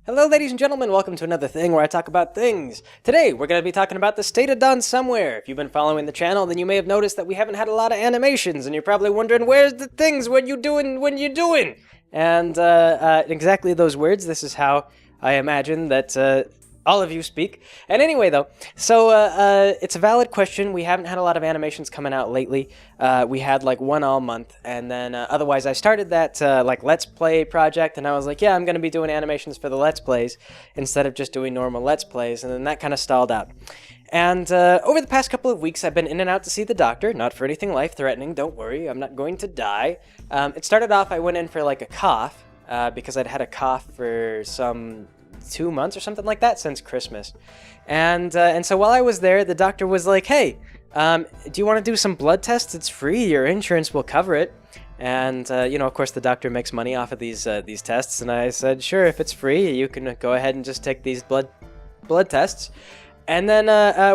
Hello, ladies and gentlemen. Welcome to another thing where I talk about things. Today, we're going to be talking about the state of Done Somewhere. If you've been following the channel, then you may have noticed that we haven't had a lot of animations, and you're probably wondering, where's the things? What you doing? And exactly those words. This is how I imagine that all of you speak. And anyway, though, so it's a valid question. We haven't had a lot of animations coming out lately. We had like one all month, and then otherwise I started that like Let's Play project, and I was like, yeah, I'm going to be doing animations for the Let's Plays instead of just doing normal Let's Plays, and then that kind of stalled out. And over the past couple of weeks, I've been in and out to see the doctor, not for anything life-threatening, don't worry, I'm not going to die. It started off, I went in for like a cough, because I'd had a cough for some 2 months or something like that since Christmas. And so while I was there, the doctor was like, hey, do you want to do some blood tests? It's free, your insurance will cover it. And, of course, the doctor makes money off of these tests, and I said, sure, if it's free, you can go ahead and just take these blood tests. And then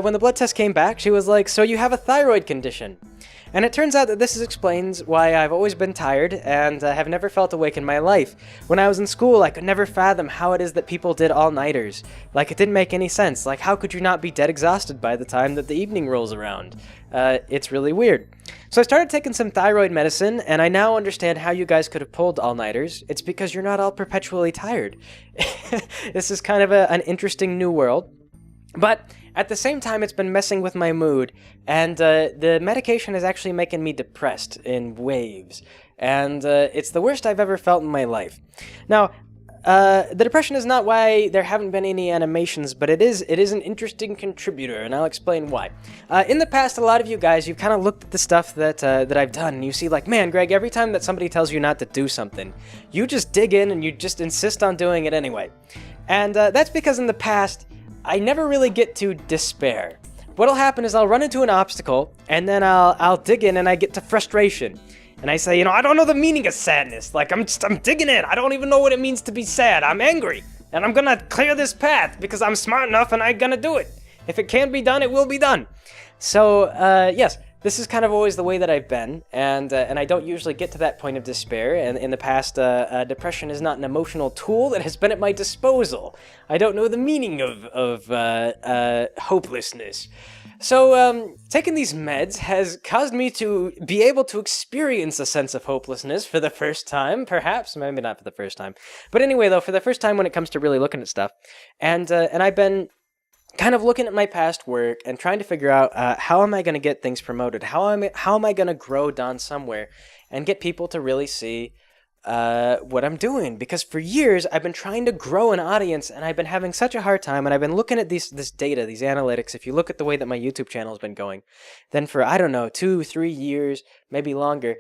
when the blood test came back, she was like, so you have a thyroid condition. And it turns out that this explains why I've always been tired and have never felt awake in my life. When I was in school, I could never fathom how it is that people did all-nighters. Like, it didn't make any sense. Like, how could you not be dead exhausted by the time that the evening rolls around? It's really weird. So I started taking some thyroid medicine, and I now understand how you guys could have pulled all-nighters. It's because you're not all perpetually tired. This is kind of an interesting new world. But at the same time, it's been messing with my mood, and the medication is actually making me depressed in waves, and it's the worst I've ever felt in my life. Now, the depression is not why there haven't been any animations, but it is an interesting contributor, and I'll explain why. In the past, a lot of you guys, you've kind of looked at the stuff that I've done, and you see like, man, Greg, every time that somebody tells you not to do something, you just dig in and you just insist on doing it anyway. And that's because in the past, I never really get to despair. What'll happen is I'll run into an obstacle, and then I'll dig in and I get to frustration. And I say, I don't know the meaning of sadness. Like, I'm digging in. I don't even know what it means to be sad. I'm angry. And I'm gonna clear this path because I'm smart enough and I'm gonna do it. If it can be done, it will be done. So, yes, this is kind of always the way that I've been, and I don't usually get to that point of despair, and in the past, depression is not an emotional tool that has been at my disposal. I don't know the meaning of hopelessness. So, taking these meds has caused me to be able to experience a sense of hopelessness for the first time, perhaps, maybe not for the first time. But anyway, though, for the first time when it comes to really looking at stuff, and I've been kind of looking at my past work and trying to figure out how am I going to get things promoted? How am I going to grow Done Somewhere and get people to really see what I'm doing? Because for years I've been trying to grow an audience, and I've been having such a hard time. And I've been looking at this data, these analytics. If you look at the way that my YouTube channel has been going, then for 2-3 years, maybe longer,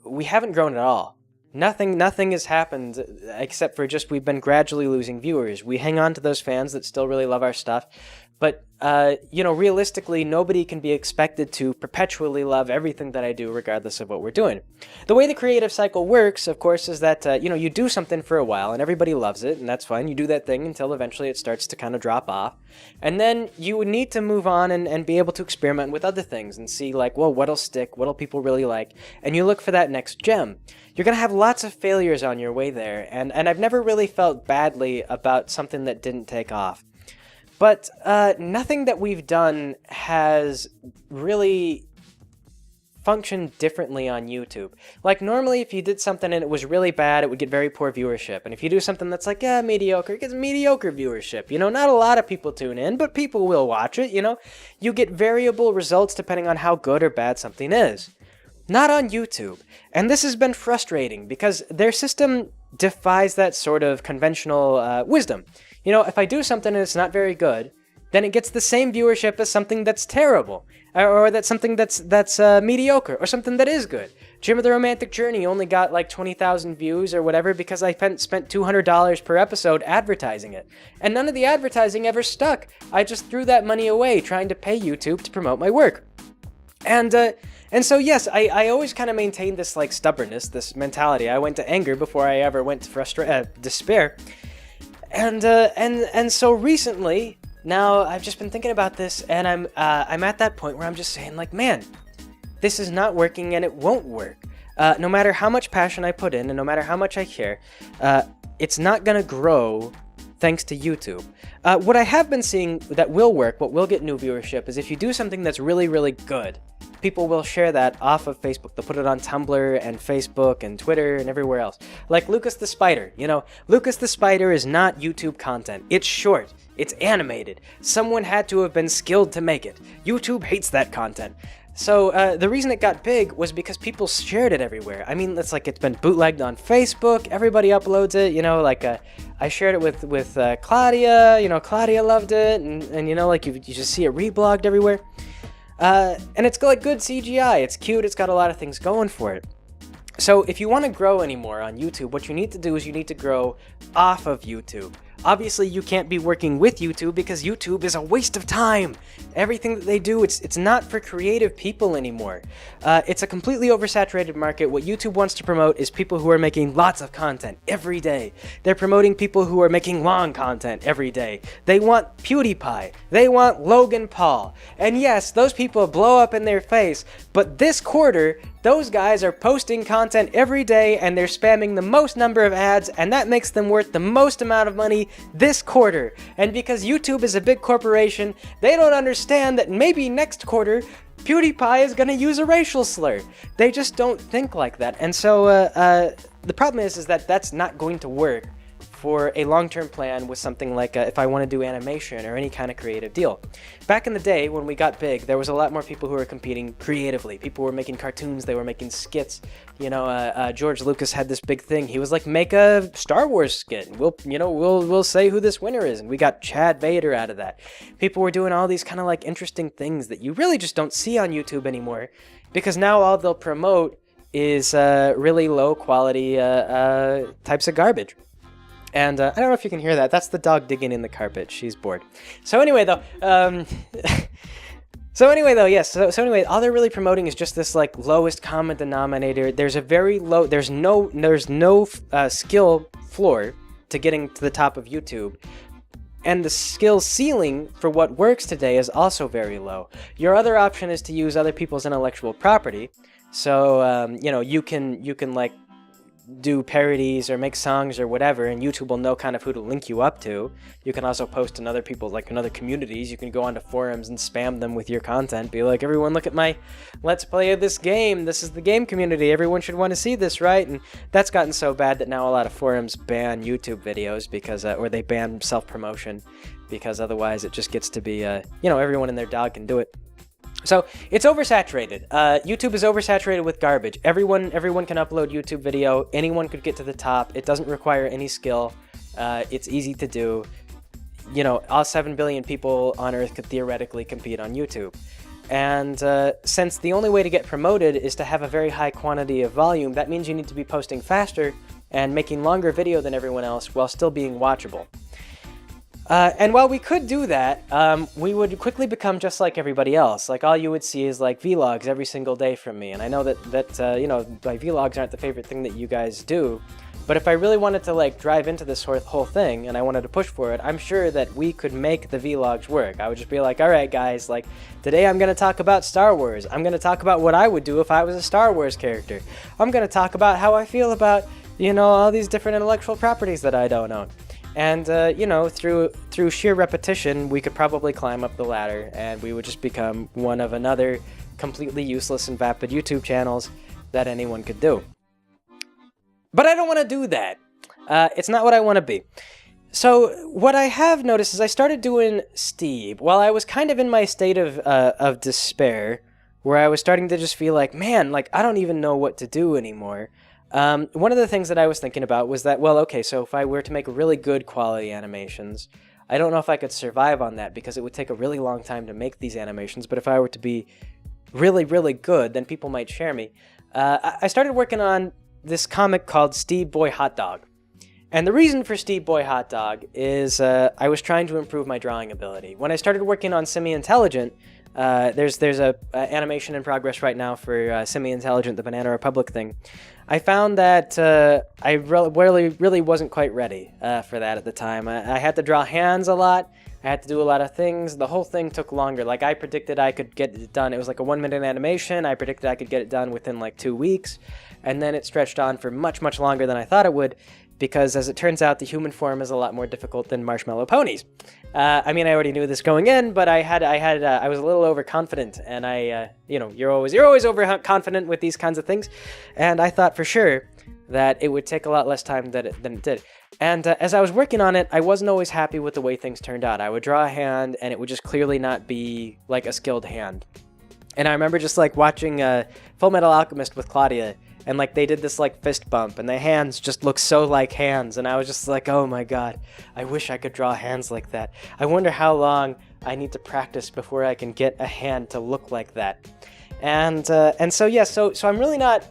we haven't grown at all. Nothing has happened except for just we've been gradually losing viewers. We hang on to those fans that still really love our stuff. But, realistically, nobody can be expected to perpetually love everything that I do regardless of what we're doing. The way the creative cycle works, of course, is that, you do something for a while and everybody loves it, and that's fine. You do that thing until eventually it starts to kind of drop off. And then you would need to move on and be able to experiment with other things and see, like, well, what'll stick? What'll people really like? And you look for that next gem. You're going to have lots of failures on your way there, and I've never really felt badly about something that didn't take off. But nothing that we've done has really functioned differently on YouTube. Like, normally if you did something and it was really bad, it would get very poor viewership. And if you do something that's like, mediocre, it gets mediocre viewership. Not a lot of people tune in, but people will watch it, You get variable results depending on how good or bad something is. Not on YouTube. And this has been frustrating because their system defies that sort of conventional wisdom. If I do something and it's not very good, then it gets the same viewership as something that's terrible, or that's something that's mediocre, or something that is good. Jim of the Romantic Journey only got like 20,000 views or whatever because I spent $200 per episode advertising it. And none of the advertising ever stuck. I just threw that money away trying to pay YouTube to promote my work. And so, yes, I always kind of maintained this, like, stubbornness, this mentality. I went to anger before I ever went to despair. And so recently, now I've just been thinking about this, and I'm at that point where I'm just saying, like, man, this is not working and it won't work. No matter how much passion I put in and no matter how much I care, it's not going to grow thanks to YouTube. What I have been seeing that will work, what will get new viewership, is if you do something that's really, really good, people will share that off of Facebook. They'll put it on Tumblr and Facebook and Twitter and everywhere else. Like Lucas the Spider. You know, Lucas the Spider is not YouTube content. It's short. It's animated. Someone had to have been skilled to make it. YouTube hates that content. So the reason it got big was because people shared it everywhere. I mean, it's been bootlegged on Facebook. Everybody uploads it. You know, I shared it with Claudia. You know, Claudia loved it, and you know, you just see it reblogged everywhere. And it's like good CGI. It's cute. It's got a lot of things going for it. So if you want to grow anymore on YouTube, what you need to do is you need to grow off of YouTube. Obviously, you can't be working with YouTube because YouTube is a waste of time. Everything that they do, it's not for creative people anymore. It's a completely oversaturated market. What YouTube wants to promote is people who are making lots of content every day. They're promoting people who are making long content every day. They want PewDiePie. They want Logan Paul. And yes, those people blow up in their face, but this quarter, those guys are posting content every day and they're spamming the most number of ads, and that makes them worth the most amount of money this quarter. And because YouTube is a big corporation, they don't understand that maybe next quarter PewDiePie is going to use a racial slur. They just don't think like that. And so the problem is that that's not going to work for a long-term plan with something like if I want to do animation or any kind of creative deal. Back in the day when we got big, there was a lot more people who were competing creatively. People were making cartoons, they were making skits. You know, George Lucas had this big thing. He was like, make a Star Wars skit. We'll say who this winner is, and we got Chad Vader out of that. People were doing all these kind of like interesting things that you really just don't see on YouTube anymore, because now all they'll promote is really low quality types of garbage. And I don't know if you can hear that. That's the dog digging in the carpet. She's bored. So anyway, though, yes. So anyway, all they're really promoting is just this like lowest common denominator. There's no skill floor to getting to the top of YouTube. And the skill ceiling for what works today is also very low. Your other option is to use other people's intellectual property. So, you can like do parodies or make songs or whatever, and YouTube will know kind of who to link you up to. You can also post in other people, like in other communities. You can go onto forums and spam them with your content. Be like, everyone look at my let's play of this game. This is the game community. Everyone should want to see this, right? And that's gotten so bad that now a lot of forums ban YouTube videos because, or they ban self-promotion, because otherwise it just gets to be, everyone and their dog can do it. So it's oversaturated. YouTube is oversaturated with garbage. Everyone can upload YouTube video. Anyone could get to the top. It doesn't require any skill. It's easy to do. You know, all 7 billion people on Earth could theoretically compete on YouTube. And since the only way to get promoted is to have a very high quantity of volume, that means you need to be posting faster and making longer video than everyone else while still being watchable. And while we could do that, we would quickly become just like everybody else. Like, all you would see is, like, vlogs every single day from me. And I know that my vlogs aren't the favorite thing that you guys do. But if I really wanted to, like, drive into this whole thing and I wanted to push for it, I'm sure that we could make the vlogs work. I would just be like, all right, guys, like, today I'm going to talk about Star Wars. I'm going to talk about what I would do if I was a Star Wars character. I'm going to talk about how I feel about, all these different intellectual properties that I don't own. And, through sheer repetition, we could probably climb up the ladder, and we would just become one of another completely useless and vapid YouTube channels that anyone could do. But I don't want to do that. It's not what I want to be. So what I have noticed is I started doing Steve while I was kind of in my state of despair, where I was starting to just feel like, man, like, I don't even know what to do anymore. One of the things that I was thinking about was that, well, okay, so if I were to make really good quality animations, I don't know if I could survive on that because it would take a really long time to make these animations, but if I were to be really, really good, then people might share me. I started working on this comic called Steve Boy Hot Dog. And the reason for Steve Boy Hot Dog is I was trying to improve my drawing ability. When I started working on Semi-Intelligent, there's a animation in progress right now for Semi-Intelligent, the Banana Republic thing. I found that I really wasn't quite ready for that at the time. I had to draw hands a lot. I had to do a lot of things. The whole thing took longer. Like, I predicted I could get it done. It was like a 1-minute animation. I predicted I could get it done within like 2 weeks. And then it stretched on for much, much longer than I thought it would because as it turns out, the human form is a lot more difficult than marshmallow ponies. I mean, I already knew this going in, but I was a little overconfident, and you're always overconfident with these kinds of things, and I thought for sure that it would take a lot less time than it did. And as I was working on it, I wasn't always happy with the way things turned out. I would draw a hand, and it would just clearly not be like a skilled hand. And I remember just like watching Full Metal Alchemist with Claudia, and like they did this like fist bump, and the hands just look so like hands, and I was just like, oh my god, I wish I could draw hands like that. I wonder how long I need to practice before I can get a hand to look like that. And so I'm really not.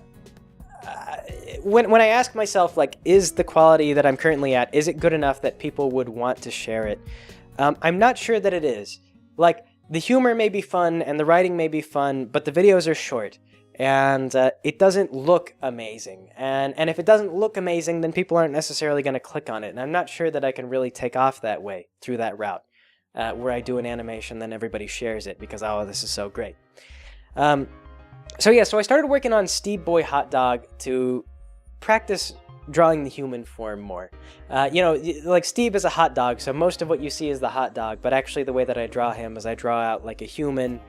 When I ask myself, like, is the quality that I'm currently at, is it good enough that people would want to share it? I'm not sure that it is. Like, the humor may be fun and the writing may be fun, but the videos are short. And it doesn't look amazing. And if it doesn't look amazing, then people aren't necessarily going to click on it. And I'm not sure that I can really take off that way, through that route, where I do an animation, then everybody shares it because, oh, this is so great. So I started working on Steve Boy Hot Dog to practice drawing the human form more. Like Steve is a hot dog, so most of what you see is the hot dog, but actually the way that I draw him is I draw out like a human,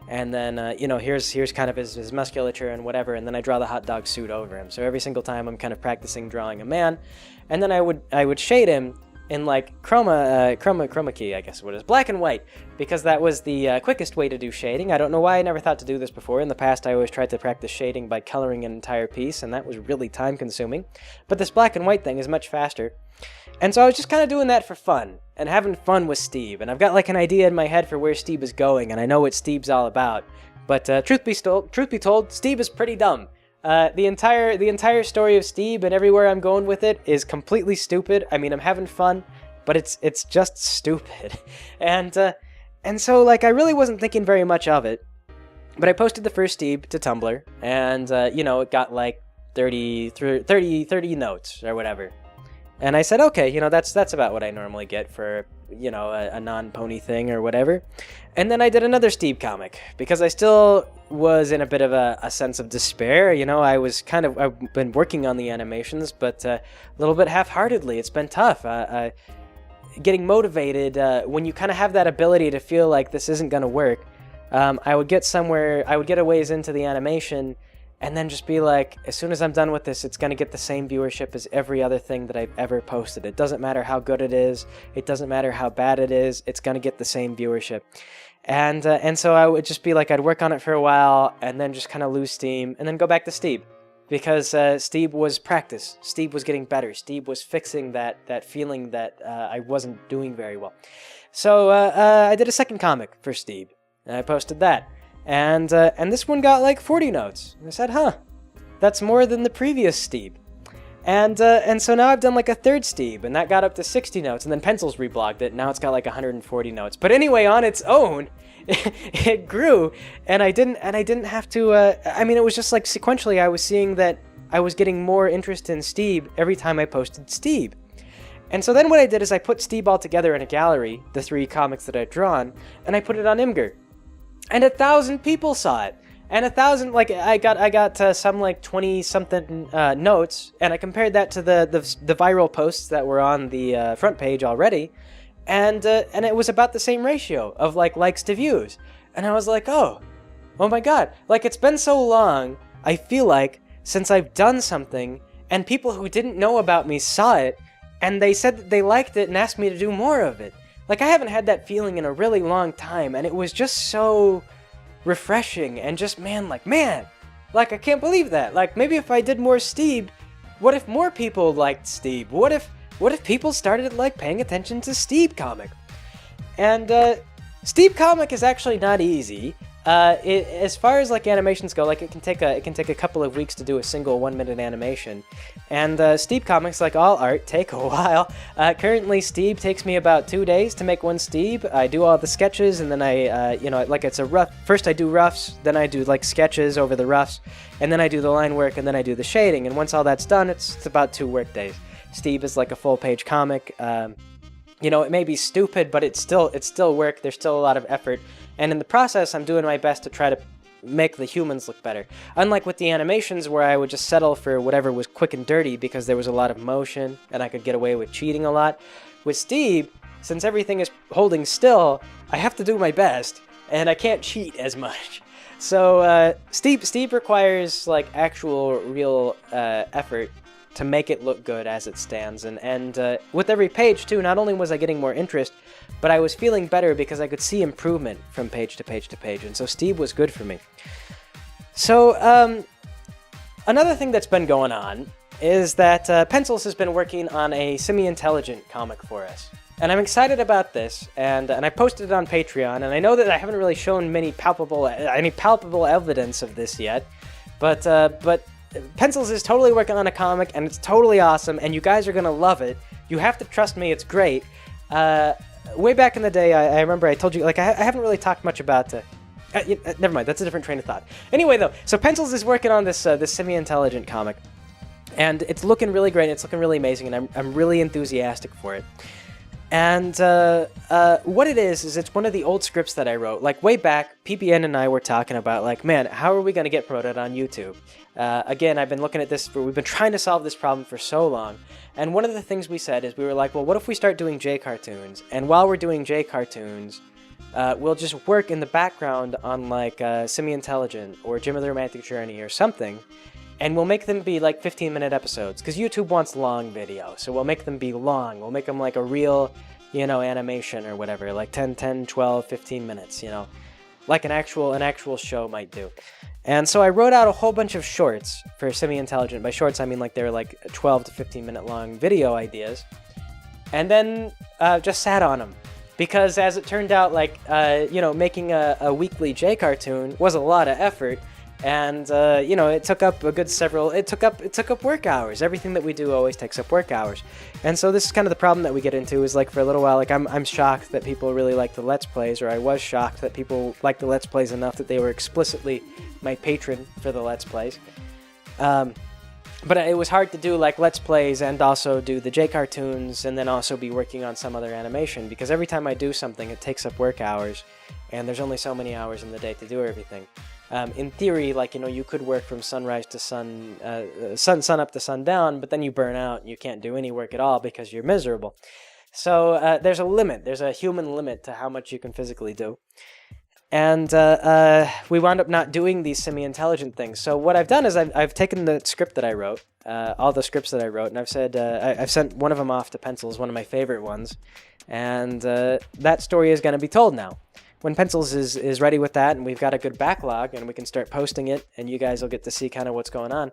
and then, here's kind of his musculature and whatever, and then I draw the hot dog suit over him. So every single time I'm kind of practicing drawing a man, and then I would shade him in like chroma key, I guess what it is, black and white, because that was the quickest way to do shading. I don't know why I never thought to do this before. In the past, I always tried to practice shading by coloring an entire piece, and that was really time consuming. But this black and white thing is much faster. And so I was just kind of doing that for fun, and having fun with Steve, and I've got like an idea in my head for where Steve is going, and I know what Steve's all about. But truth be told, Steve is pretty dumb. The entire story of Steve and everywhere I'm going with it is completely stupid. I mean, I'm having fun, but it's just stupid. And so like I really wasn't thinking very much of it. But I posted the first Steve to Tumblr, and it got like 30 notes or whatever. And I said, okay, that's about what I normally get for, a non-pony thing or whatever. And then I did another Steve comic, because I still was in a bit of a sense of despair. I've been working on the animations, but a little bit half-heartedly. It's been tough. Getting motivated, when you kind of have that ability to feel like this isn't going to work, I would get a ways into the animation, and then just be like, as soon as I'm done with this, it's going to get the same viewership as every other thing that I've ever posted. It doesn't matter how good it is. It doesn't matter how bad it is. It's going to get the same viewership. And so I would just be like, I'd work on it for a while, and then just kind of lose steam, and then go back to Steve. Because Steve was practice. Steve was getting better. Steve was fixing that feeling that I wasn't doing very well. So I did a second comic for Steve, and I posted that. And this one got like 40 notes. And I said, that's more than the previous Steve. And so now I've done like a third Steve, and that got up to 60 notes, and then Pencils reblogged it, and now it's got like 140 notes. But anyway, on its own, it grew, and I didn't have to, it was just like sequentially I was seeing that I was getting more interest in Steve every time I posted Steve. And so then what I did is I put Steve all together in a gallery, the 3 comics that I'd drawn, and I put it on Imgur. And 1,000 people saw it. And 1,000, like, I got some, like, 20-something notes, and I compared that to the viral posts that were on the front page already, and it was about the same ratio of, like, likes to views. And I was like, oh my god. Like, it's been so long, I feel like, since I've done something, and people who didn't know about me saw it, and they said that they liked it and asked me to do more of it. Like, I haven't had that feeling in a really long time, and it was just so refreshing, and just, man, I can't believe that. Like, maybe if I did more Steve, what if more people liked Steve? What if people started, like, paying attention to Steve comic? And, Steve comic is actually not easy. As far as like animations go, like it can take a couple of weeks to do a single 1-minute animation, and Steve comics, like all art, take a while. Currently, Steve takes me about 2 days to make one Steve. I do all the sketches, and then it's a rough. First I do roughs, then I do like sketches over the roughs, and then I do the line work, and then I do the shading. And once all that's done, it's about 2 work days. Steve is like a full-page comic. It may be stupid, but it's still work. There's still a lot of effort. And in the process, I'm doing my best to try to make the humans look better. Unlike with the animations where I would just settle for whatever was quick and dirty because there was a lot of motion and I could get away with cheating a lot. With Steve, since everything is holding still, I have to do my best and I can't cheat as much. So Steve requires like actual real effort to make it look good as it stands, and with every page too, not only was I getting more interest, but I was feeling better because I could see improvement from page to page to page, and so Steve was good for me. So another thing that's been going on is that Pencils has been working on a semi-intelligent comic for us. And I'm excited about this, and I posted it on Patreon, and I know that I haven't really shown any palpable evidence of this yet, but Pencils is totally working on a comic, and it's totally awesome, and you guys are gonna love it. You have to trust me, it's great. Way back in the day, I remember I told you, like, I haven't really talked much about... never mind, that's a different train of thought. Anyway, though, so Pencils is working on this semi-intelligent comic, and it's looking really great, it's looking really amazing, and I'm really enthusiastic for it. And what it is it's one of the old scripts that I wrote. Like, way back, PBN and I were talking about, like, man, how are we going to get promoted on YouTube? Again, I've been looking at this, we've been trying to solve this problem for so long. And one of the things we said is we were like, well, what if we start doing J-cartoons? And while we're doing J-cartoons, we'll just work in the background on, like, Semi-Intelligent or Jim of the Romantic Journey or something. And we'll make them be like 15-minute episodes, because YouTube wants long videos, so we'll make them be long. We'll make them like a real, animation or whatever, like 10, 12, 15 minutes, like an actual show might do. And so I wrote out a whole bunch of shorts for Semi-Intelligent. By shorts, I mean like they're like 12 to 15-minute long video ideas, and then just sat on them. Because as it turned out, like, making a weekly J-cartoon was a lot of effort. And, it took up a good it took up work hours. Everything that we do always takes up work hours. And so this is kind of the problem that we get into is, like, for a little while, like, I'm shocked that people really like the Let's Plays, or I was shocked that people liked the Let's Plays enough that they were explicitly my patron for the Let's Plays. But it was hard to do, like, Let's Plays and also do the J-cartoons and then also be working on some other animation, because every time I do something, it takes up work hours, and there's only so many hours in the day to do everything. In theory, like, you could work from sunrise to sun up to sundown, but then you burn out and you can't do any work at all because you're miserable. So there's a limit. There's a human limit to how much you can physically do. And we wound up not doing these semi-intelligent things. So what I've done is I've taken the script that I wrote, all the scripts that I wrote, and I've said I've sent one of them off to Pencils, one of my favorite ones, and that story is going to be told now. When Pencils is ready with that, and we've got a good backlog, and we can start posting it, and you guys will get to see kind of what's going on,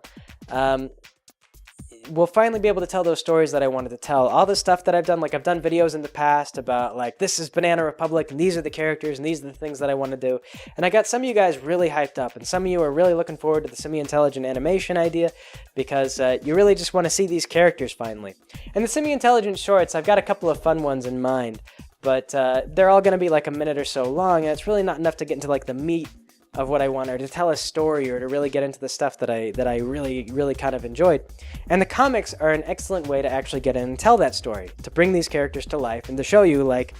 we'll finally be able to tell those stories that I wanted to tell. All the stuff that I've done, like, I've done videos in the past about, like, this is Banana Republic, and these are the characters, and these are the things that I want to do. And I got some of you guys really hyped up, and some of you are really looking forward to the semi-intelligent animation idea, because you really just want to see these characters finally. And the semi-intelligent shorts, I've got a couple of fun ones in mind. But they're all going to be like a minute or so long, and it's really not enough to get into, like, the meat of what I want, or to tell a story, or to really get into the stuff that I really, really kind of enjoyed. And the comics are an excellent way to actually get in and tell that story, to bring these characters to life, and to show you, like,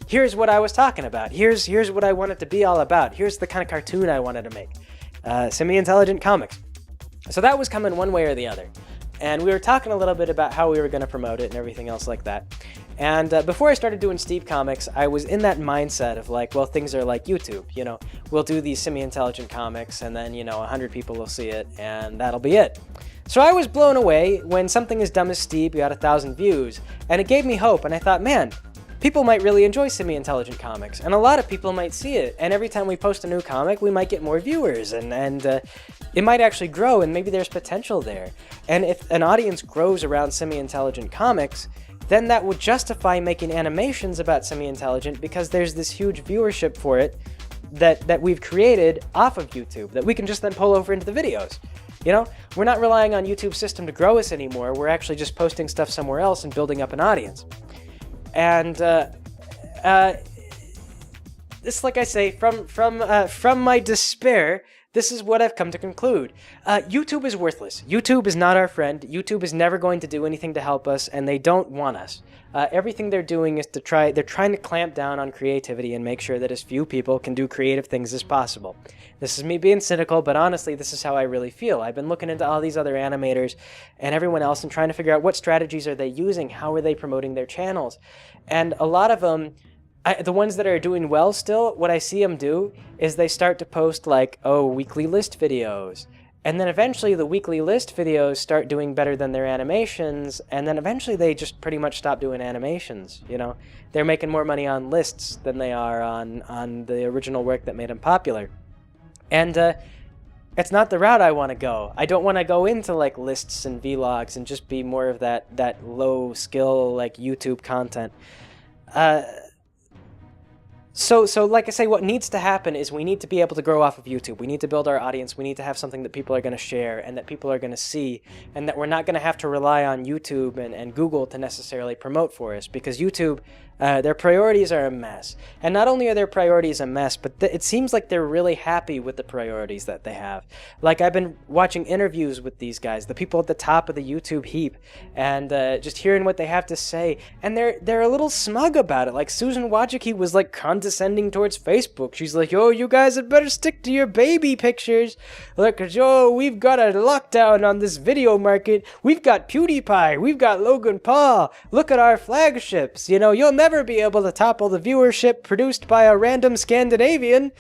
here's what I was talking about, here's what I want it to be all about, here's the kind of cartoon I wanted to make. Semi-intelligent comics. So that was coming one way or the other. And we were talking a little bit about how we were going to promote it and everything else like that. And before I started doing Steve Comics, I was in that mindset of, like, well, things are like YouTube, we'll do these semi-intelligent comics, and then, 100 people will see it, and that'll be it. So I was blown away when something as dumb as Steve got 1,000 views, and it gave me hope, and I thought, man, people might really enjoy semi-intelligent comics, and a lot of people might see it, and every time we post a new comic, we might get more viewers, and it might actually grow, and maybe there's potential there. And if an audience grows around semi-intelligent comics, then that would justify making animations about semi-intelligent, because there's this huge viewership for it that we've created off of YouTube that we can just then pull over into the videos. We're not relying on YouTube's system to grow us anymore. We're actually just posting stuff somewhere else and building up an audience. And this, like I say, from my despair, this is what I've come to conclude. YouTube is worthless. YouTube is not our friend. YouTube is never going to do anything to help us, and they don't want us. Everything they're doing is they're trying to clamp down on creativity and make sure that as few people can do creative things as possible. This is me being cynical, but honestly, this is how I really feel. I've been looking into all these other animators and everyone else and trying to figure out what strategies are they using, how are they promoting their channels. And a lot of them, the ones that are doing well still, what I see them do is they start to post like, weekly list videos. And then eventually the weekly list videos start doing better than their animations, and then eventually they just pretty much stop doing animations, you know? They're making more money on lists than they are on the original work that made them popular. And it's not the route I want to go. I don't want to go into like lists and vlogs and just be more of that low skill like YouTube content. So like I say, what needs to happen is we need to be able to grow off of YouTube. We need to build our audience. We need to have something that people are going to share and that people are going to see, and that we're not going to have to rely on YouTube and Google to necessarily promote for us, because YouTube, their priorities are a mess. And not only are their priorities a mess, but it seems like they're really happy with the priorities that they have. Like, I've been watching interviews with these guys, the people at the top of the YouTube heap, and just hearing what they have to say, and they're a little smug about it. Like, Susan Wojcicki was like condescending towards Facebook. She's like, "Yo, you guys had better stick to your baby pictures. Look, yo, we've got a lockdown on this video market. We've got PewDiePie. We've got Logan Paul. Look at our flagships. You know, you'll never be able to topple the viewership produced by a random Scandinavian.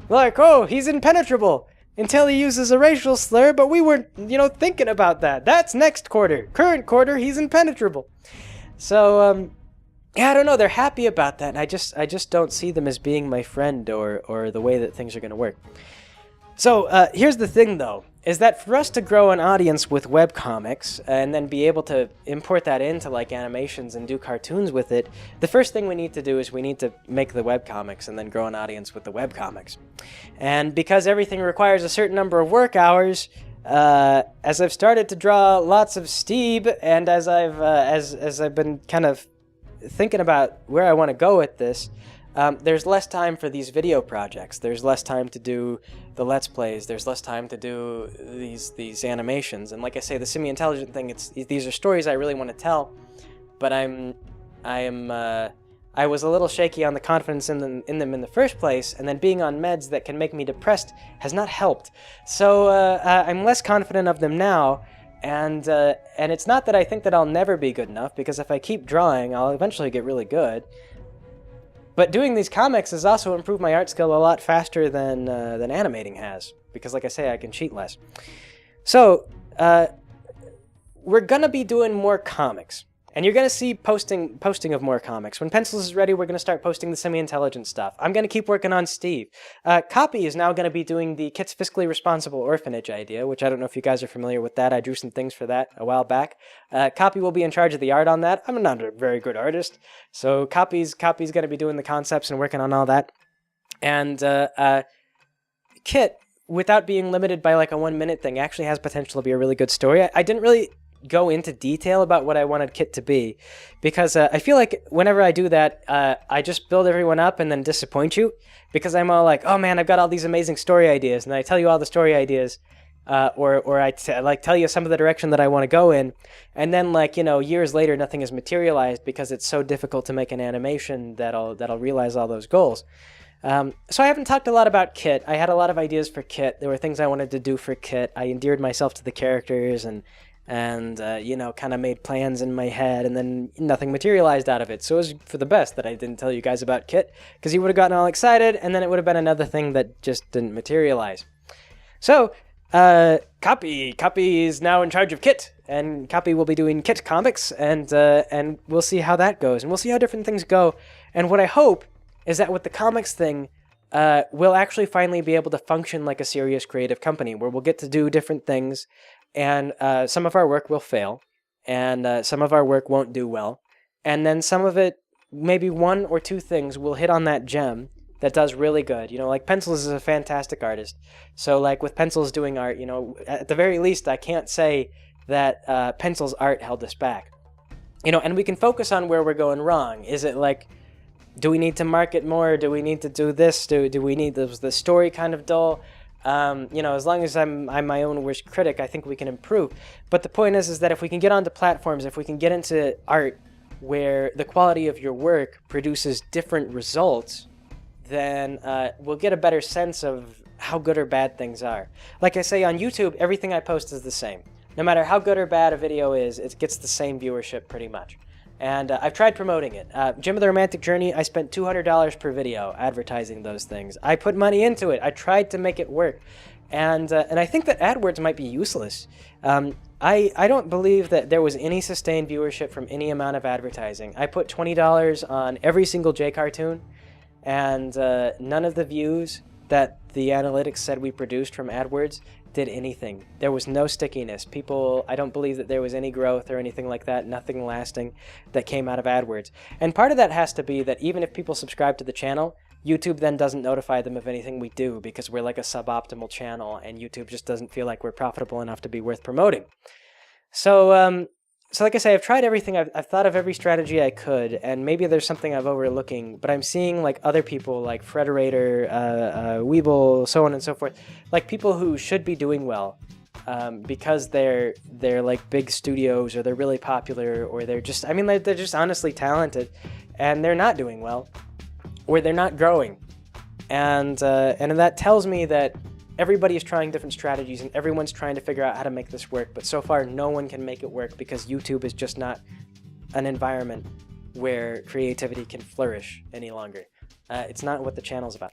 Like, he's impenetrable." Until he uses a racial slur, but we weren't, thinking about that. That's next quarter. Current quarter, he's impenetrable. So, yeah, I don't know. They're happy about that, and I just don't see them as being my friend or the way that things are going to work. So, here's the thing, though, is that for us to grow an audience with webcomics and then be able to import that into, like, animations and do cartoons with it, the first thing we need to do is we need to make the webcomics and then grow an audience with the webcomics. And because everything requires a certain number of work hours, as I've started to draw lots of Steve, and as I've been kind of thinking about where I want to go with this, there's less time for these video projects. There's less time to do the Let's Plays. There's less time to do these animations. And like I say, the semi-intelligent thing, these are stories I really want to tell, but I was a little shaky on the confidence in them in the first place, and then being on meds that can make me depressed has not helped. So I'm less confident of them now. And it's not that I think that I'll never be good enough, because if I keep drawing, I'll eventually get really good. But doing these comics has also improved my art skill a lot faster than animating has, because like I say, I can cheat less. So, we're gonna be doing more comics. And you're going to see posting of more comics. When Pencils is ready, we're going to start posting the semi-intelligent stuff. I'm going to keep working on Steve. Copy is now going to be doing the Kit's Fiscally Responsible Orphanage idea, which I don't know if you guys are familiar with that. I drew some things for that a while back. Copy will be in charge of the art on that. I'm not a very good artist, so Copy's going to be doing the concepts and working on all that. And Kit, without being limited by like a 1-minute thing, actually has potential to be a really good story. I didn't really go into detail about what I wanted Kit to be, because I feel like whenever I do that, I just build everyone up and then disappoint you, because I'm all like, oh man, I've got all these amazing story ideas, and I tell you all the story ideas, or I tell you some of the direction that I want to go in, and then years later nothing is materialized because it's so difficult to make an animation that'll realize all those goals. So I haven't talked a lot about Kit. I had a lot of ideas for Kit. There were things I wanted to do for Kit. I endeared myself to the characters and kind of made plans in my head, and then nothing materialized out of it. So it was for the best that I didn't tell you guys about Kit, because you would have gotten all excited, and then it would have been another thing that just didn't materialize. So, Copy is now in charge of Kit, and Copy will be doing Kit comics, and we'll see how that goes, and we'll see how different things go. And what I hope is that with the comics thing, we'll actually finally be able to function like a serious creative company, where we'll get to do different things. And some of our work will fail, and some of our work won't do well. And then some of it, maybe 1 or 2 things, will hit on that gem that does really good. Like Pencils is a fantastic artist. So like with Pencils doing art, at the very least, I can't say that Pencils art held us back. And we can focus on where we're going wrong. Is it like, do we need to market more? Do we need to do this? Do we need the story kind of dull? As long as I'm my own worst critic, I think we can improve. But the point is that if we can get onto platforms, if we can get into art where the quality of your work produces different results, then we'll get a better sense of how good or bad things are. Like I say, on YouTube, everything I post is the same. No matter how good or bad a video is, it gets the same viewership pretty much. And I've tried promoting it. Gym of the Romantic Journey, I spent $200 per video advertising those things. I put money into it. I tried to make it work. And I think that AdWords might be useless. I don't believe that there was any sustained viewership from any amount of advertising. I put $20 on every single J cartoon, and none of the views that the analytics said we produced from AdWords did anything. There was no stickiness. I don't believe that there was any growth or anything like that, nothing lasting that came out of AdWords. And part of that has to be that even if people subscribe to the channel, YouTube then doesn't notify them of anything we do because we're like a suboptimal channel and YouTube just doesn't feel like we're profitable enough to be worth promoting. So like I say, I've tried everything. I've thought of every strategy I could, and maybe there's something I've overlooking, but I'm seeing like other people like Frederator, Weeble, so on and so forth, like people who should be doing well because they're like big studios or they're really popular or they're just honestly talented and they're not doing well or they're not growing. And that tells me that everybody is trying different strategies and everyone's trying to figure out how to make this work, but so far no one can make it work because YouTube is just not an environment where creativity can flourish any longer. It's not what the channel's about.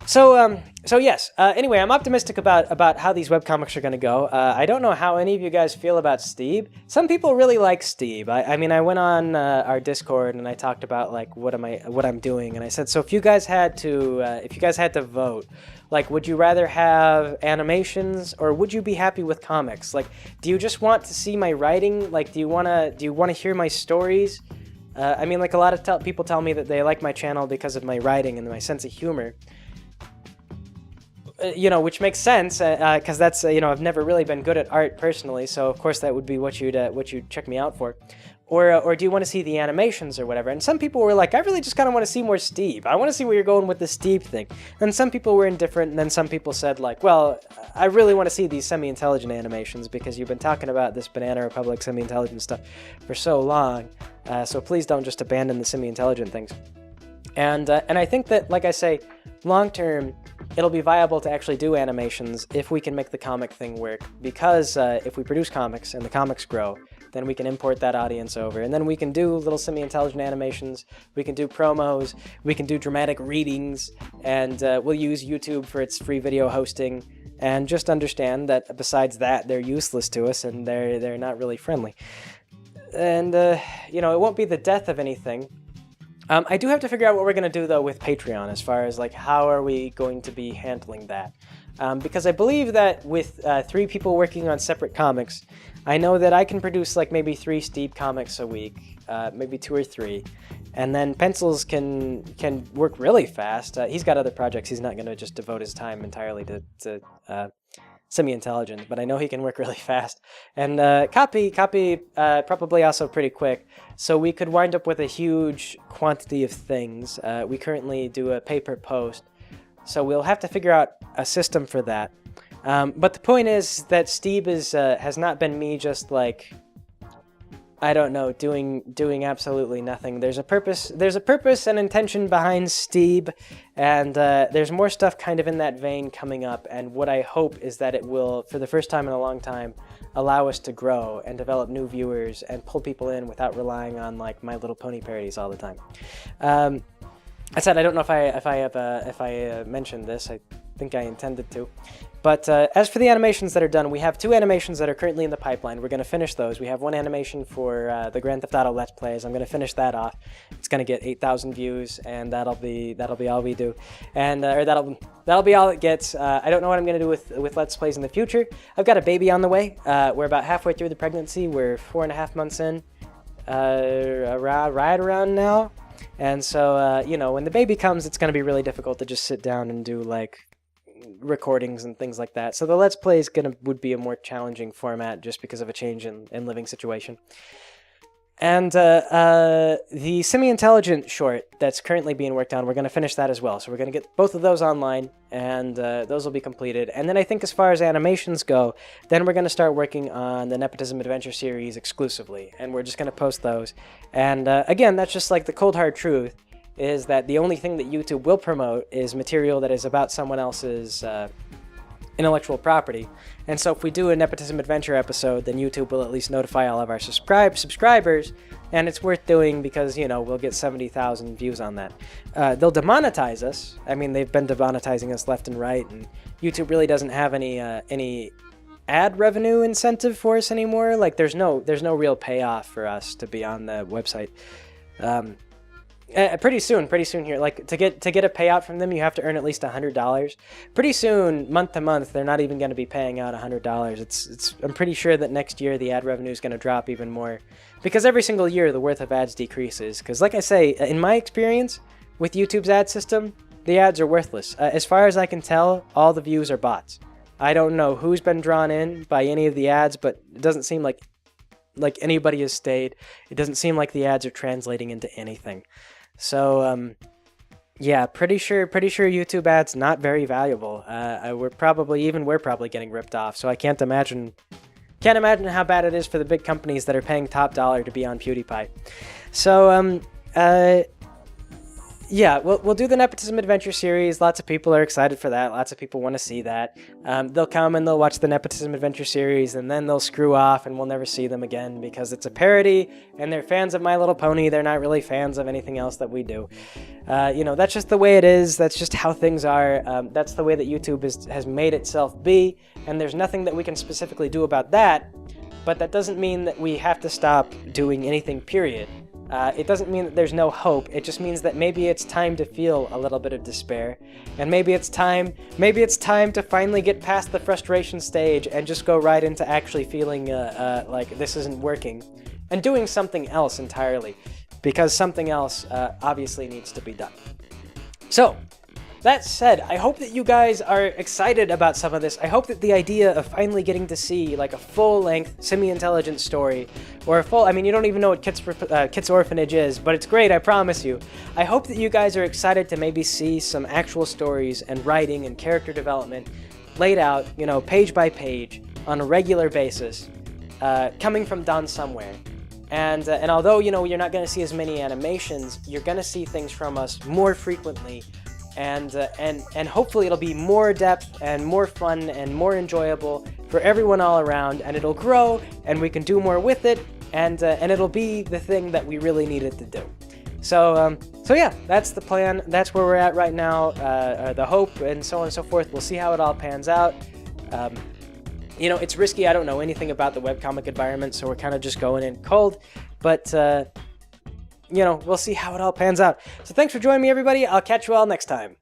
So yes. Anyway, I'm optimistic about how these webcomics are going to go. I don't know how any of you guys feel about Steve. Some people really like Steve. I mean, I went on our Discord and I talked about like what I'm doing, and I said, so if you guys had to vote, like, would you rather have animations or would you be happy with comics? Like, do you just want to see my writing? Like, do you want to hear my stories? I mean, like a lot of people tell me that they like my channel because of my writing and my sense of humor. Which makes sense, because that's, I've never really been good at art personally, so of course that would be what you'd check me out for. Or do you want to see the animations or whatever? And some people were like, I really just kind of want to see more Steve. I want to see where you're going with the Steve thing. And some people were indifferent, and then some people said like, well, I really want to see these semi-intelligent animations because you've been talking about this Banana Republic semi-intelligent stuff for so long, so please don't just abandon the semi-intelligent things. And I think that, like I say, long-term, it'll be viable to actually do animations if we can make the comic thing work, because if we produce comics and the comics grow, then we can import that audience over, and then we can do little semi-intelligent animations, we can do promos, we can do dramatic readings, and we'll use YouTube for its free video hosting, and just understand that besides that, they're useless to us, and they're not really friendly. And, it won't be the death of anything. I do have to figure out what we're going to do, though, with Patreon, as far as, like, how are we going to be handling that? Because I believe that with 3 people working on separate comics, I know that I can produce, like, maybe 3 Steve comics a week, maybe 2 or 3, and then Pencils can work really fast. He's got other projects. He's not going to just devote his time entirely to semi-intelligent, but I know he can work really fast. And copy probably also pretty quick, so we could wind up with a huge quantity of things. We currently do a pay-per-post, so we'll have to figure out a system for that. But the point is that Steve has not been me just like, I don't know, doing absolutely nothing. There's a purpose and intention behind Steve, and there's more stuff kind of in that vein coming up, and what I hope is that it will, for the first time in a long time, allow us to grow and develop new viewers and pull people in without relying on like My Little Pony parodies all the time. I said I don't know if I mentioned this. I think I intended to. But as for the animations that are done, we have 2 animations that are currently in the pipeline. We're going to finish those. We have 1 animation for the Grand Theft Auto Let's Plays. I'm going to finish that off. It's going to get 8,000 views, and that'll be all we do, and or that'll be all it gets. I don't know what I'm going to do with Let's Plays in the future. I've got a baby on the way. We're about halfway through the pregnancy. We're 4.5 months in, right around now. And so, when the baby comes, it's going to be really difficult to just sit down and do, like, recordings and things like that. So the Let's Play would be a more challenging format just because of a change in living situation. And the semi-intelligent short that's currently being worked on, we're going to finish that as well. So we're going to get both of those online, and those will be completed. And then I think as far as animations go, then we're going to start working on the Nepotism Adventure series exclusively. And we're just going to post those. And again, that's just like the cold hard truth, is that the only thing that YouTube will promote is material that is about someone else's intellectual property. And so if we do a Nepotism Adventure episode, then YouTube will at least notify all of our subscribers, and it's worth doing because, you know, we'll get 70,000 views on that. They'll demonetize us. I mean, they've been demonetizing us left and right, and YouTube really doesn't have any ad revenue incentive for us anymore. Like, there's no real payoff for us to be on the website. Pretty soon here, like to get a payout from them, you have to earn at least $100. Pretty soon, month to month, they're not even going to be paying out $100. I'm pretty sure that next year the ad revenue is going to drop even more, because every single year the worth of ads decreases. Because like I say, in my experience with YouTube's ad system, the ads are worthless. As far as I can tell, all the views are bots. I don't know who's been drawn in by any of the ads, but it doesn't seem like anybody has stayed. It doesn't seem like the ads are translating into anything. So, yeah, pretty sure YouTube ads not very valuable. We're probably getting ripped off. So I can't imagine how bad it is for the big companies that are paying top dollar to be on PewDiePie. So, yeah, we'll do the Nepotism Adventure series. Lots of people are excited for that. Lots of people want to see that. They'll come and they'll watch the Nepotism Adventure series, and then they'll screw off and we'll never see them again because it's a parody and they're fans of My Little Pony. They're not really fans of anything else that we do. You know, that's just the way it is. That's just how things are. That's the way that YouTube has made itself be, and there's nothing that we can specifically do about that, but that doesn't mean that we have to stop doing anything, period. It doesn't mean that there's no hope. It just means that maybe it's time to feel a little bit of despair, and maybe it's time to finally get past the frustration stage and just go right into actually feeling like this isn't working, and doing something else entirely, because something else obviously needs to be done. So, that said, I hope that you guys are excited about some of this. I hope that the idea of finally getting to see like a full-length, semi-intelligent story, or a full, I mean, you don't even know what Kit's Orphanage is, but it's great, I promise you. I hope that you guys are excited to maybe see some actual stories and writing and character development laid out, you know, page by page on a regular basis, coming from Done Somewhere. And although, you know, you're not going to see as many animations, you're going to see things from us more frequently. And hopefully it'll be more depth and more fun and more enjoyable for everyone all around, and it'll grow and we can do more with it, and it'll be the thing that we really needed to do. So yeah, that's the plan. That's where we're at right now. The hope and so on and so forth. We'll see how it all pans out. You know, it's risky. I don't know anything about the webcomic environment, so we're kind of just going in cold. But you know, we'll see how it all pans out. So thanks for joining me, everybody. I'll catch you all next time.